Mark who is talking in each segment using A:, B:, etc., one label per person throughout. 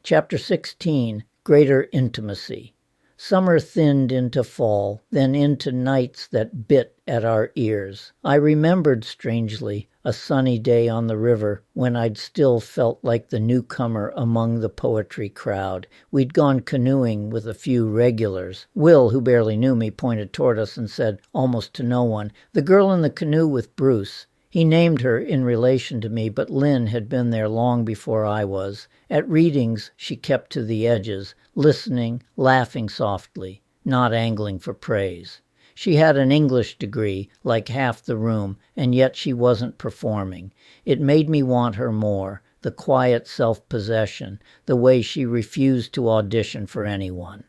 A: Chapter 16, Greater Intimacy. Summer thinned into fall, then into nights that bit at our ears. I remembered, strangely, a sunny day on the river when I'd still felt like the newcomer among the poetry crowd. We'd gone canoeing with a few regulars. Will, who barely knew me, pointed toward us and said, almost to no one, "The girl in the canoe with Bruce." He named her in relation to me, but Lynn had been there long before I was. At readings, she kept to the edges, listening, laughing softly, not angling for praise. She had an English degree, like half the room, and yet she wasn't performing. It made me want her more, the quiet self-possession, the way she refused to audition for anyone.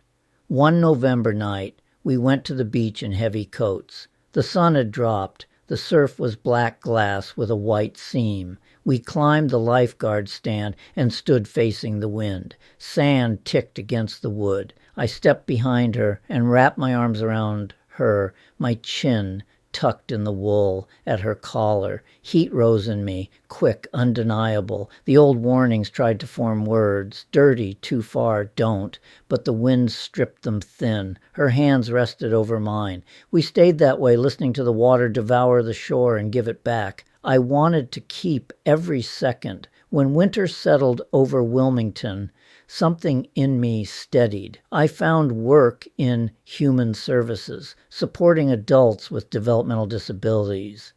A: One November night, we went to the beach in heavy coats. The sun had dropped. The surf was black glass with a white seam. We climbed the lifeguard stand and stood facing the wind. Sand ticked against the wood. I stepped behind her and wrapped my arms around her, my chin tucked in the wool at her collar. Heat rose in me, quick, undeniable. The old warnings tried to form words. Dirty, too far, don't. But the wind stripped them thin. Her hands rested over mine. We stayed that way, listening to the water devour the shore and give it back. I wanted to keep every second. When winter settled over Wilmington, something in me steadied. I found work in human services, supporting adults with developmental disabilities.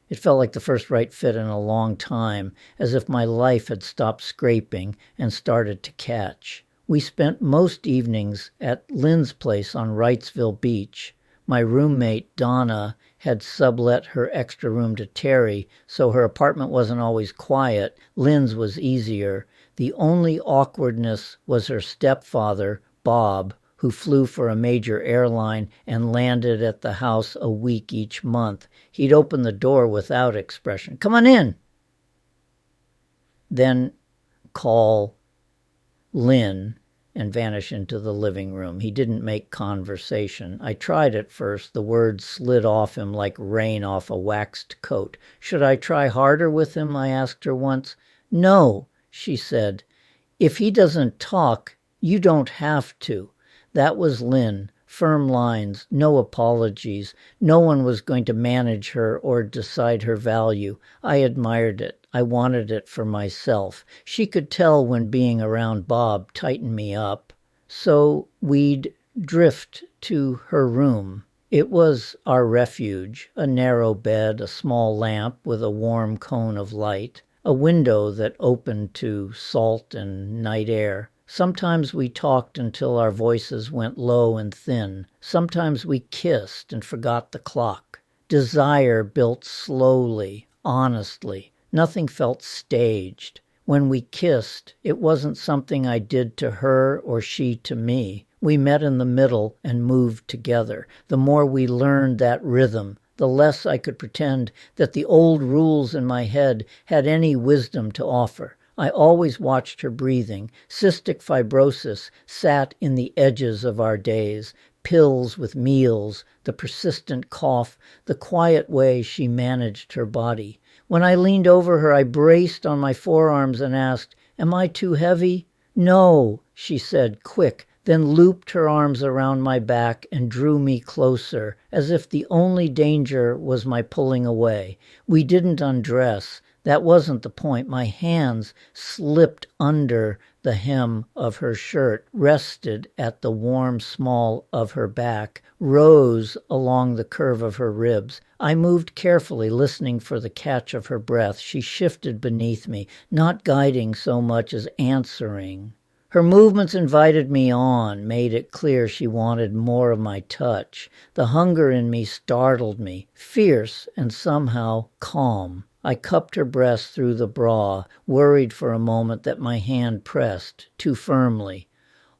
A: It felt like the first right fit in a long time, as if my life had stopped scraping and started to catch. We spent most evenings at Lynn's place on Wrightsville Beach. My roommate, Donna, had sublet her extra room to Terry, so her apartment wasn't always quiet. Lynn's was easier. The only awkwardness was her stepfather, Bob, who flew for a major airline and landed at the house a week each month. He'd open the door without expression. "Come on in." Then call Lynn and vanish into the living room. He didn't make conversation. I tried at first. The words slid off him like rain off a waxed coat. "Should I try harder with him?" I asked her once. "No," she said. "If he doesn't talk, you don't have to." That was Lynn. Firm lines, no apologies. No one was going to manage her or decide her value. I admired it. I wanted it for myself. She could tell when being around Bob tightened me up. So we'd drift to her room. It was our refuge, a narrow bed, a small lamp with a warm cone of light, a window that opened to salt and night air. Sometimes we talked until our voices went low and thin. Sometimes we kissed and forgot the clock. Desire built slowly, honestly. Nothing felt staged. When we kissed, it wasn't something I did to her or she to me. We met in the middle and moved together. The more we learned that rhythm, the less I could pretend that the old rules in my head had any wisdom to offer. I always watched her breathing. Cystic fibrosis sat in the edges of our days. Pills with meals, the persistent cough, the quiet way she managed her body. When I leaned over her, I braced on my forearms and asked, "Am I too heavy?" "No," she said, quick, then looped her arms around my back and drew me closer, as if the only danger was my pulling away. We didn't undress. That wasn't the point. My hands slipped under the hem of her shirt, rested at the warm small of her back, rose along the curve of her ribs. I moved carefully, listening for the catch of her breath. She shifted beneath me, not guiding so much as answering. Her movements invited me on, made it clear she wanted more of my touch. The hunger in me startled me, fierce and somehow calm. I cupped her breast through the bra, worried for a moment that my hand pressed too firmly.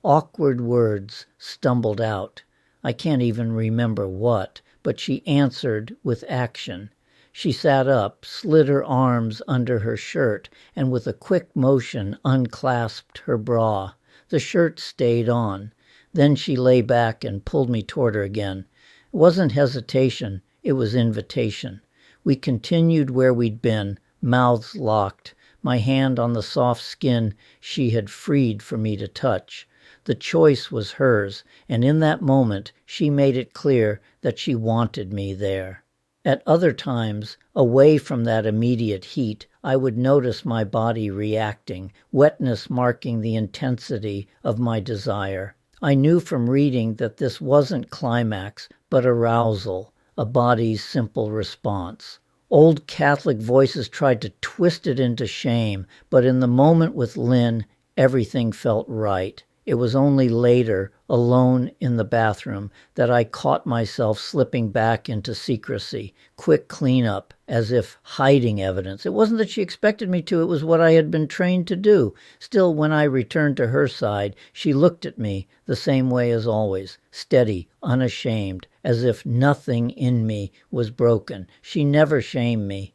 A: Awkward words stumbled out. I can't even remember what, but she answered with action. She sat up, slid her arms under her shirt, and with a quick motion unclasped her bra. The shirt stayed on. Then she lay back and pulled me toward her again. It wasn't hesitation, it was invitation. We continued where we'd been, mouths locked, my hand on the soft skin she had freed for me to touch. The choice was hers, and in that moment she made it clear that she wanted me there. At other times, away from that immediate heat, I would notice my body reacting, wetness marking the intensity of my desire. I knew from reading that this wasn't climax, but arousal, a body's simple response. Old Catholic voices tried to twist it into shame, but in the moment with Lynn, everything felt right. It was only later, alone in the bathroom, that I caught myself slipping back into secrecy, quick cleanup, as if hiding evidence. It wasn't that she expected me to, it was what I had been trained to do. Still, when I returned to her side, she looked at me the same way as always, steady, unashamed, as if nothing in me was broken. She never shamed me.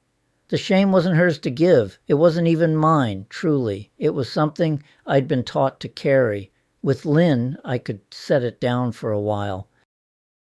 A: The shame wasn't hers to give. It wasn't even mine, truly. It was something I'd been taught to carry. With Lynn, I could set it down for a while.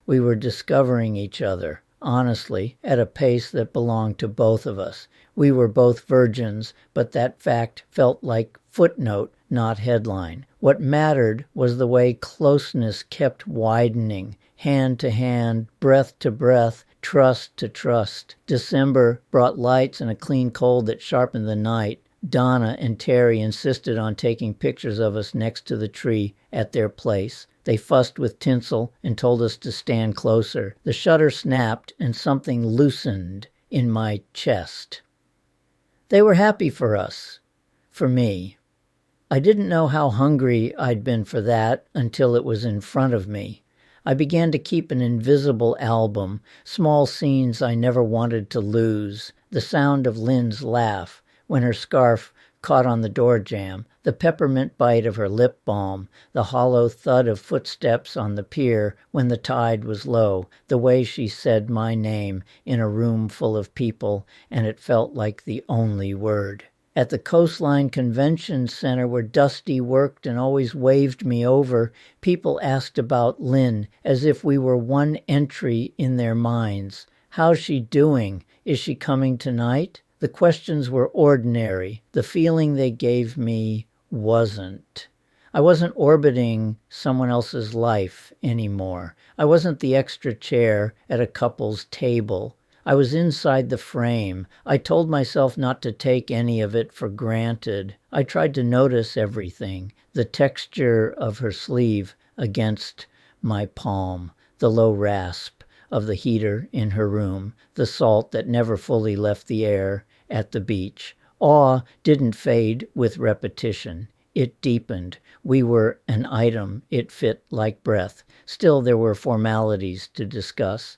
A: We were discovering each other, honestly, at a pace that belonged to both of us. We were both virgins, but that fact felt like footnote, not headline. What mattered was the way closeness kept widening, hand to hand, breath to breath, trust to trust. December brought lights and a clean cold that sharpened the night. Donna and Terry insisted on taking pictures of us next to the tree at their place. They fussed with tinsel and told us to stand closer. The shutter snapped and something loosened in my chest. They were happy for us. For me. I didn't know how hungry I'd been for that until it was in front of me. I began to keep an invisible album, small scenes I never wanted to lose. The sound of Lynn's laugh when her scarf caught on the door jamb, the peppermint bite of her lip balm, the hollow thud of footsteps on the pier when the tide was low, the way she said my name in a room full of people, and it felt like the only word. At the Coastline Convention Center where Dusty worked and always waved me over, people asked about Lynn as if we were one entry in their minds. How's she doing? Is she coming tonight? The questions were ordinary. The feeling they gave me wasn't. I wasn't orbiting someone else's life anymore. I wasn't the extra chair at a couple's table. I was inside the frame. I told myself not to take any of it for granted. I tried to notice everything. The texture of her sleeve against my palm, the low rasp of the heater in her room, the salt that never fully left the air at the beach. Awe didn't fade with repetition. It deepened. We were an item. It fit like breath. Still, there were formalities to discuss.